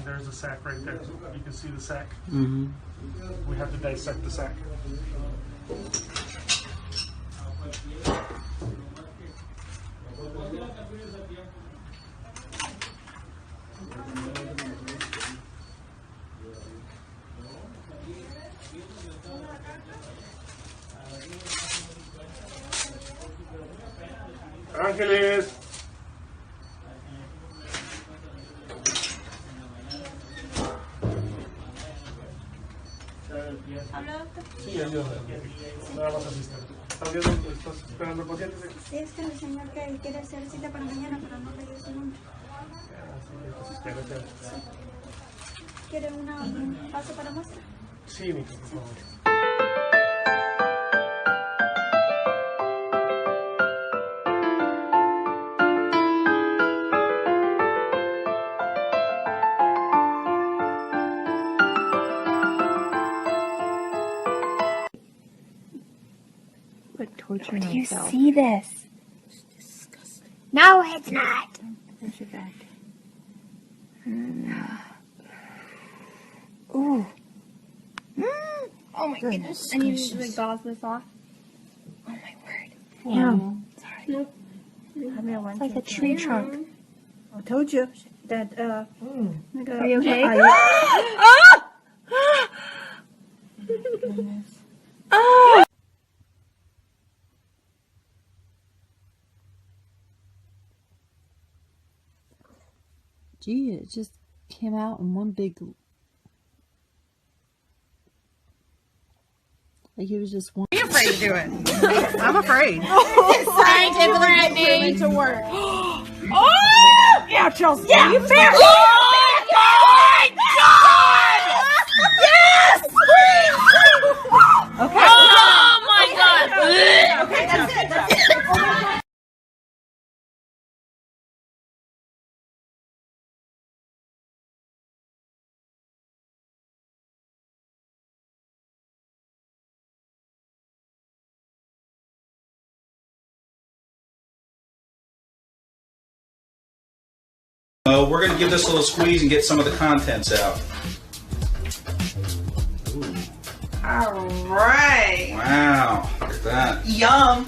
There's a sac right there. You can see the sac. Mm-hmm. We have to dissect the sac. Ángeles. Sí, ayúdame. Nada más asistente. ¿Estás esperando el paciente? Sí, es que el señor que quiere hacer cita para mañana, pero no le dio su nombre. ¿Quiere un paso para muestra? Sí, mi por favor. Torturing Do you myself. see this? It's disgusting. No, it's not. Where's your back? Ooh. Oh my goodness. I need to like gauze this off. Oh my word. Yeah. Sorry. Nope. It's like a tree trunk. I told you that. Are you okay? Goodness. Oh! Gee, it just came out in one big. Like it was just one. I'm afraid to do it. I'm afraid. Scientific threatening to work. Oh! Yeah, Chelsea. Yeah, you fair. Oh my God! Yes! Okay. Oh my God. Okay, that's it. That's it. We're going to give this a little squeeze and get some of the contents out. All right. Wow, look at that. Yum.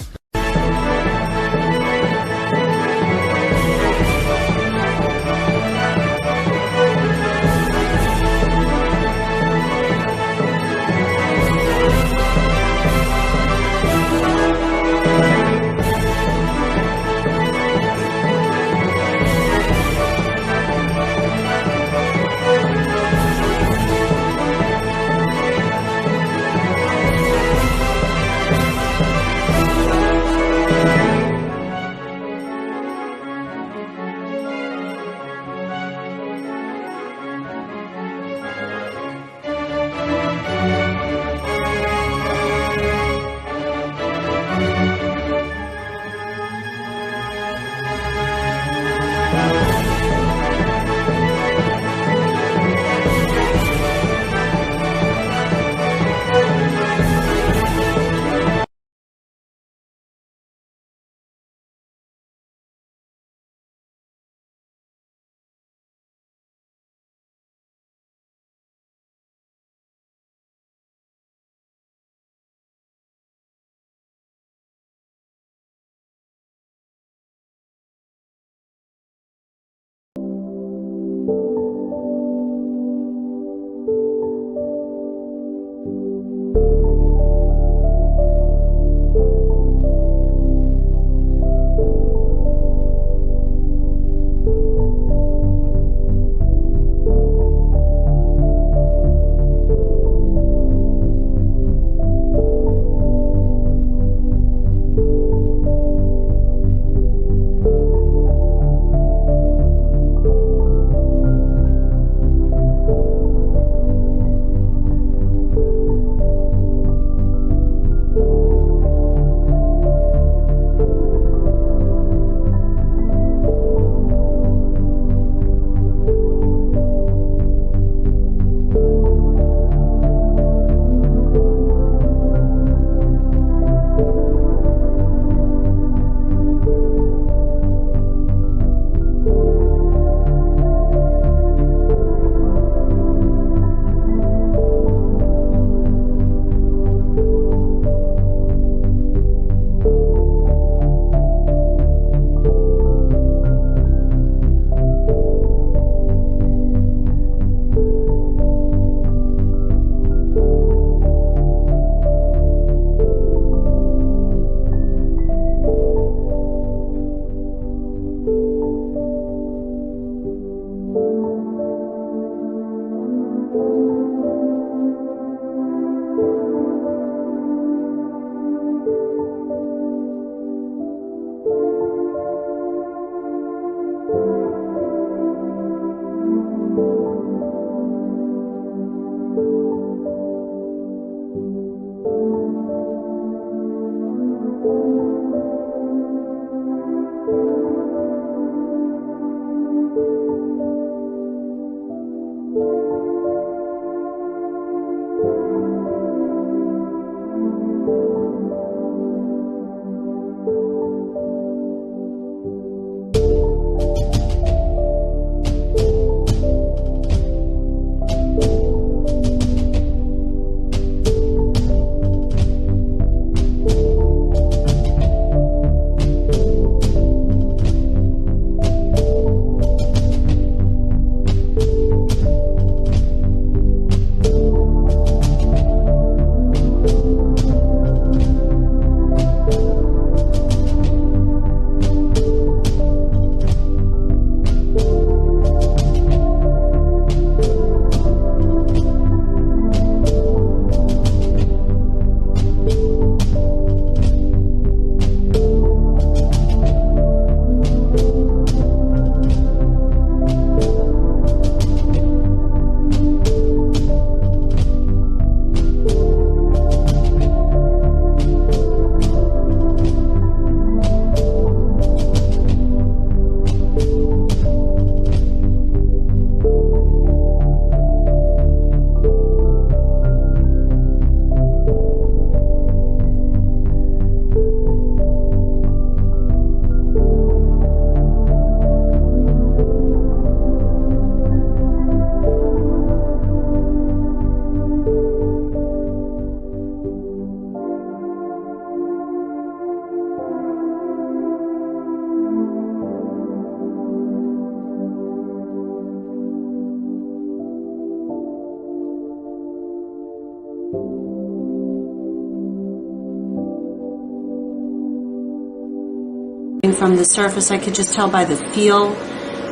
From the surface, I could just tell by the feel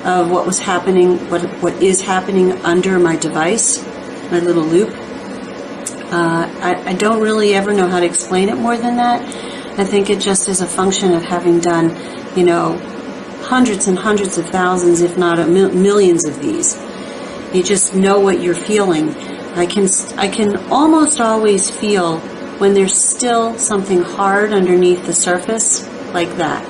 of what was happening, what is happening under my device, my little loop. I don't really ever know how to explain it more than that. I think it just is a function of having done, you know, hundreds and hundreds of thousands, if not millions of these. You just know what you're feeling. I can almost always feel when there's still something hard underneath the surface, like that.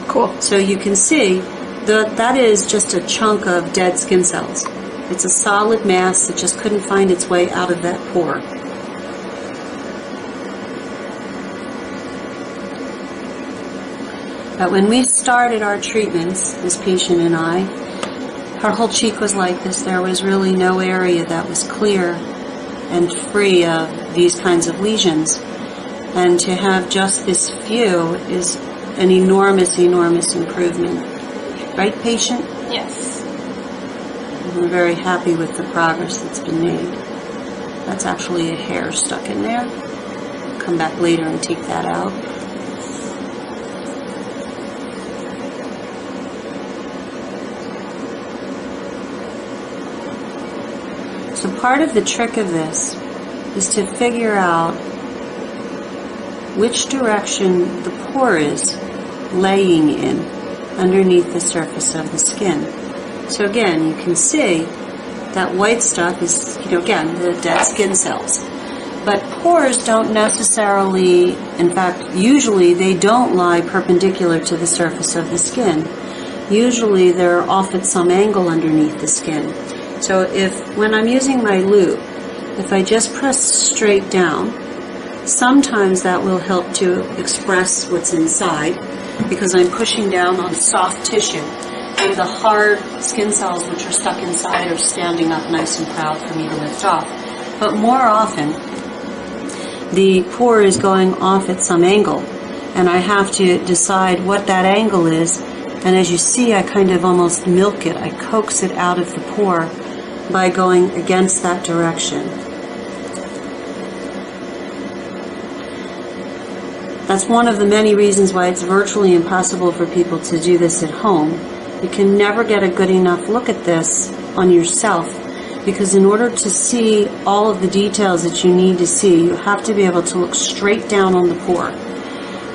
Cool. So you can see that is just a chunk of dead skin cells. It's a solid mass that just couldn't find its way out of that pore. But when we started our treatments, this patient and I, her whole cheek was like this. There was really no area that was clear and free of these kinds of lesions. And to have just this few is an enormous, enormous improvement. Right, patient? Yes. I'm very happy with the progress that's been made. That's actually a hair stuck in there. Come back later and take that out. So part of the trick of this is to figure out which direction the pore is laying in underneath the surface of the skin. So again, you can see that white stuff is, you know, again, the dead skin cells. But pores don't necessarily, in fact, usually they don't lie perpendicular to the surface of the skin. Usually they're off at some angle underneath the skin. So when I'm using my loop, if I just press straight down, sometimes that will help to express what's inside because I'm pushing down on soft tissue and the hard skin cells which are stuck inside are standing up nice and proud for me to lift off. But more often, the pore is going off at some angle and I have to decide what that angle is, and as you see, I kind of almost milk it. I coax it out of the pore by going against that direction. That's one of the many reasons why it's virtually impossible for people to do this at home. You can never get a good enough look at this on yourself because in order to see all of the details that you need to see, you have to be able to look straight down on the pore,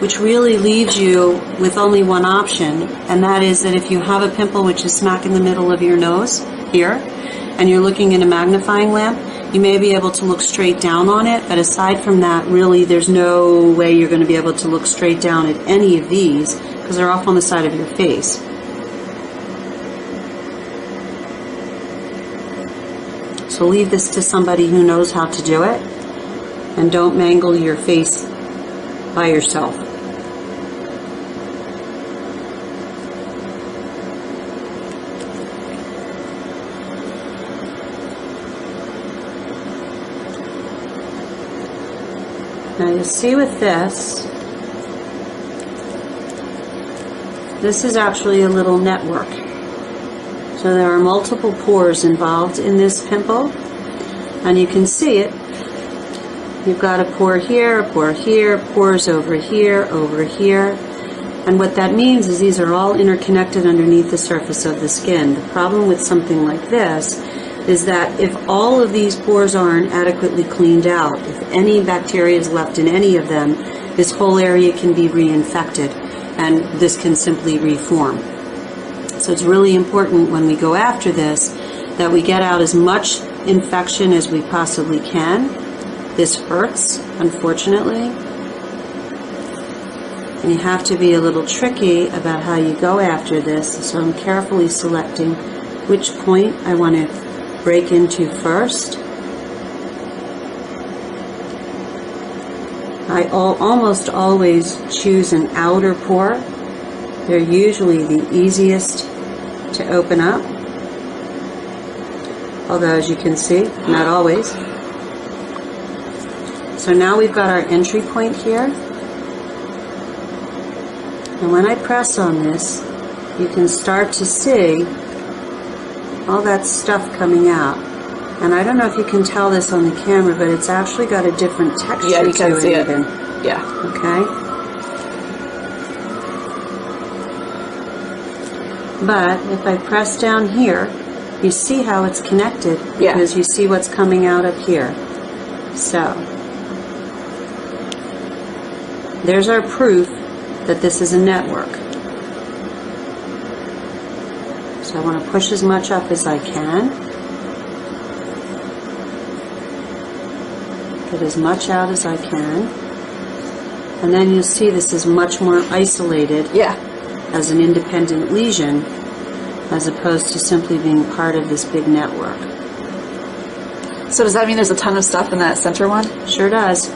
which really leaves you with only one option, and that is that if you have a pimple which is smack in the middle of your nose, here, and you're looking in a magnifying lamp, you may be able to look straight down on it, but aside from that, really, there's no way you're going to be able to look straight down at any of these because they're off on the side of your face. So leave this to somebody who knows how to do it, and don't mangle your face by yourself. Now you'll see with this is actually a little network. So there are multiple pores involved in this pimple, and you can see it. You've got a pore here, pores over here, and what that means is these are all interconnected underneath the surface of the skin. The problem with something like this is that if all of these pores aren't adequately cleaned out, if any bacteria is left in any of them, this whole area can be reinfected, and this can simply reform. So it's really important when we go after this that we get out as much infection as we possibly can. This hurts, unfortunately, and you have to be a little tricky about how you go after this. So I'm carefully selecting which point I want to break into first. I almost always choose an outer pore. They're usually the easiest to open up, although as you can see, not always. So now we've got our entry point here, and when I press on this, you can start to see all that stuff coming out. And I don't know if you can tell this on the camera, but it's actually got a different texture Yeah, you can to see it. even. Yeah. Okay. But if I press down here, you see how it's connected Yeah. because you see what's coming out up here. So, there's our proof that this is a network. So I want to push as much up as I can. Get as much out as I can. And then you'll see this is much more isolated Yeah. as an independent lesion as opposed to simply being part of this big network. So does that mean there's a ton of stuff in that center one? Sure does.